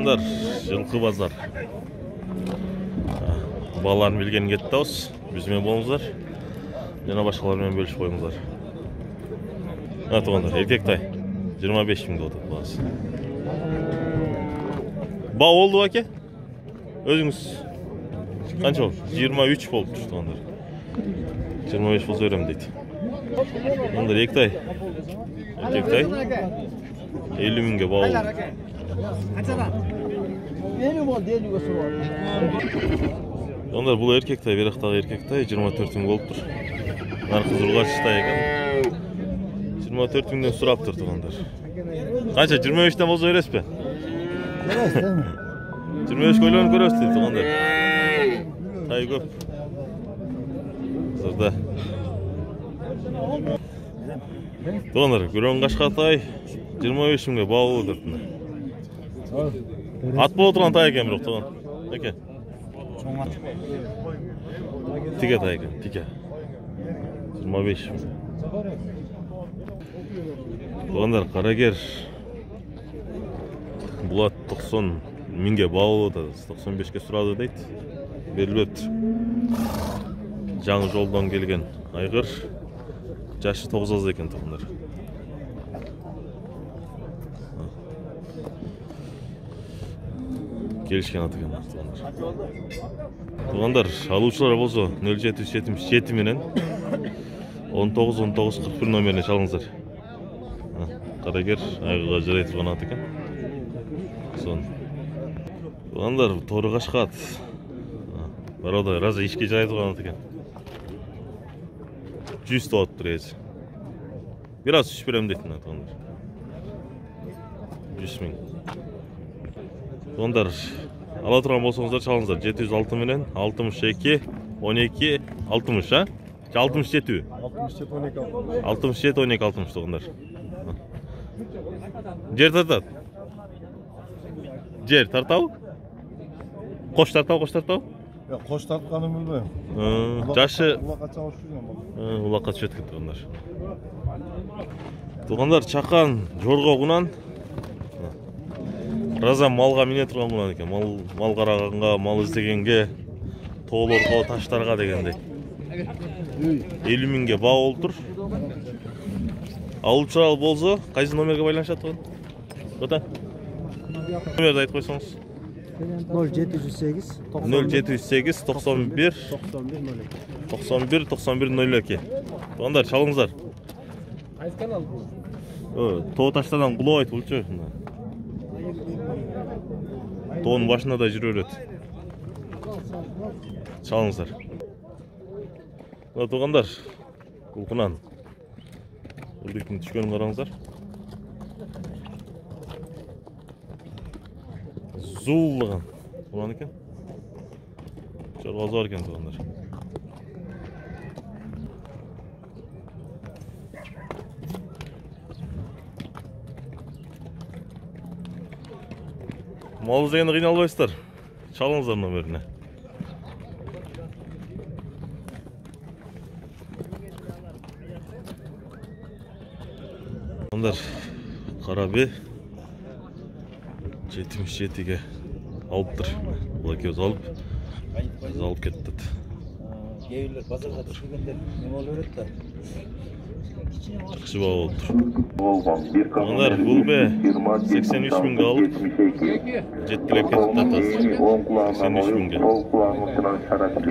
Туғандар, жылқы базар. Балаларын білген кетті ауыз. Бізмен болыңыздар. Жана башқалармен бөлішіп қойыңыздар. Туғандар, еркек тай. 25 000 отыр бағасы. Бау oldu баке? Өзіңіз қанша болды? 23 болып тұр туғандар. 25 болса өрем дейді. Туғандар, еркек тай. 50 000-ге бау oldu. Туғандар, бұл еркек тай, берақтағы еркек тай 24 000 болып тұр. Нарқы зұрғашы тай екен. 24 000-ден сұрап тұр туғандар. Қанша 25-тен болса өрес пе? 25 көйлен көрес дейді туғандар. Тай көп. Зырда. Туғандар, көрен қашқа тай 25 000-ге бау отырдың. Ат бол отырған тай екен бірақ туған. Еке? Тике тай екен, тике. 25 000. Туғандар, қарагер. Бұлат 90 000-ге бау отырды. 95-ке сұрады дейді. Берілет. Жаңы жолдан келген айғыр. Жашы 9 екен туғандар. Келішкен аты екен туғандар. Туғандар, алушылар болса 0777 менен 19-19-41 номеріне шалыңыздар. Қарагер айғыға жарай тұрған аты екен. Сон. Туғандар, торы қашқа ат. Барада, раза ішке жарай тұрған аты екен. 100 туат тұр езі. Biraz үш берем дейтін туғандар. 100 000. Туғандар, ала тұрған болсаңыздар шалыңыздар. 706 менен 62 12 60, а? 67 67 12 60 туғандар. Жер тартады. Жер тартау? Қош тартау? Қош тартқанын білмеймін. Жашы Улаққа чауып жүрген бұл. Улаққа түшеткен туғандар. Туғандар, чақан жорға құнан. Разам малға мине тұрған құнан екен. Мал қарағанға, мал іздегенге, тоғыларға, таштарға дегендей. 50 000-ге бау олтыр. Алушылар болса, қайсы номерге байланышат тұғын? Көта? Номерді айтып қойсаңыз. 0708 91 02. Туғандар, шалыңыздар. Тоғы таштадан құлау айтып ұлчы. Тоғының башында да жүрер өт. Шалыңыздар. Туғандар, ұлқынан. Ұлдықтың түшкенін қараңыздар. Зуллыған. Ұлан екен. Жорғазы бар екен туғандар. Мал іздегенде қиналбайсыздар. Шалыңыздар номеріне. Туғандар, қарабе 77-ге алып тұр. Бұл екеуіз алып кетті. Кейбірлер базарға түшкендер не болып өретті? Жақсы бау болып тұр. Туғандар, бұл бе 83 000-ге алып, жеттілік кетіп татасы. 83 000-ге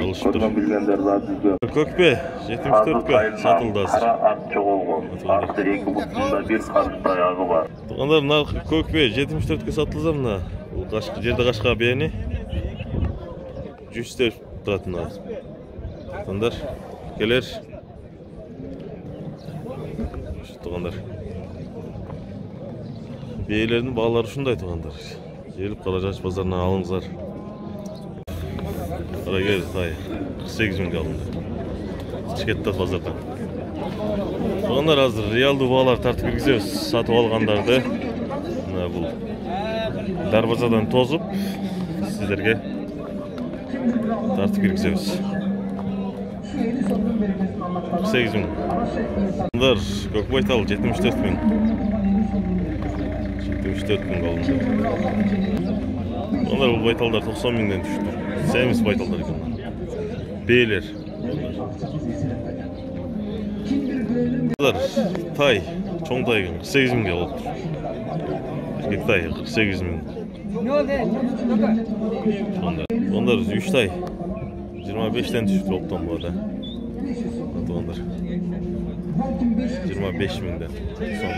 алышып тұр. Көк бе 74-ге сатылды азыр. Туғандар, көк бе 74-ге сатылды мына. Жерді қашқа бейіне 100 деп тұратын азыр. Туғандар, келер. Туғандар, бейлердің бағалары шындай туғандар. Желіп Қаражаш базарына алыңыздар. Қарагер тай 48 000-ге алынды. Шкеттат базардан. Туғандар, азыр реалды бағалар тартып кіргіземіз. Сатып алғандарды бұл дарбазадан тозып сіздерге тартып кіргіземіз. 48 000. Туғандар, Көкбайтал 74 000. 74 000 алынды. Onlar bu baytallar 90 binden düştü. Sevimiz baytallar ekan. Beyler. Bunlar tay, çoğun tay ekan. 48 binge oldu. Erkek tay 48 bin. Onlar 3 tay. 25'ten düştü optan bu arada. Onlar 25 binden. Son.